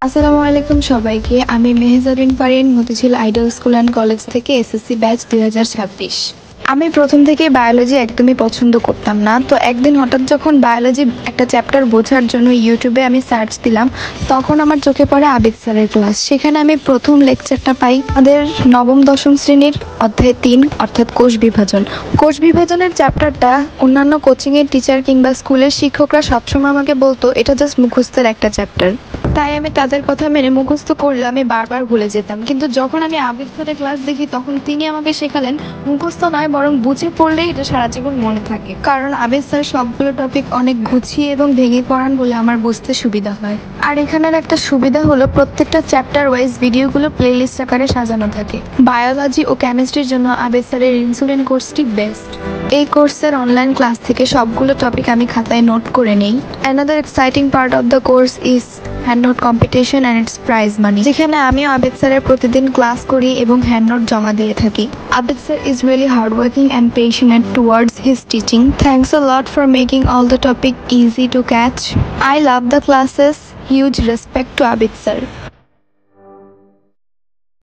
আসসালামু আলাইকুম সবাইকে। আমি Mehjabin Farin, Motijheel idol school and college থেকে এসএসসি ব্যাচ 2026। আমি প্রথম থেকে বায়োলজি একদমই পছন্দ করতাম না। তো একদিন হঠাৎ যখন বায়োলজি একটা চ্যাপ্টার বোঝার জন্য ইউটিউবে আমি সার্চ দিলাম, তখন আমার চোখে পড়ে আবিদ স্যারের ক্লাস। সেখানে আমি প্রথম লেকচারটা পাই আমাদের নবম দশম শ্রেণীর অধ্যায় 3, অর্থাৎ কোষ বিভাজন। কোষ বিভাজনের চ্যাপ্টারটা অন্যান্য কোচিংয়ের টিচার কিংবা স্কুলের শিক্ষকরা সবসময় আমাকে বলতো এটা জাস্ট মুখস্থের একটা চ্যাপ্টার। তাই আমি তাদের কথা মেনে মুখস্থ করলে আমি বারবার ভুলে যেতাম। কিন্তু যখন আমি আবিদ স্যারের ক্লাস দেখি, তখন তিনি আমাকে শেখালেন মুখস্থ নয়, বরং বুঝে পড়লেই এটা সারা জীবন মনে থাকে। কারণ আবিদ স্যার সবগুলো টপিক অনেক গুছিয়ে এবং ভেঙে পড়ান বলে আমার বুঝতে সুবিধা হয়। আর এখানের একটা সুবিধা হলো প্রত্যেকটা চ্যাপ্টার ওয়াইজ ভিডিওগুলো প্লেলিস্ট আকারে সাজানো থাকে। বায়োলজি ও কেমিস্ট্রির জন্য আবিদ স্যারের ইনসুলিন কোর্সটি বেস্ট। এই কোর্সের অনলাইন ক্লাস থেকে সবগুলো টপিক আমি খাতায় নোট করে নেই। Another exciting part of the course is hand note competition and it's prize money, যেখানে আমিও আবিদ স্যারের প্রতিদিন ক্লাস করি এবং হ্যান্ড নোট জমা দিয়ে থাকি। Abid sir is really hardworking and passionate towards his teaching. Thanks a lot for making all the topic easy to catch. I love the classes. Huge respect to Abid sir.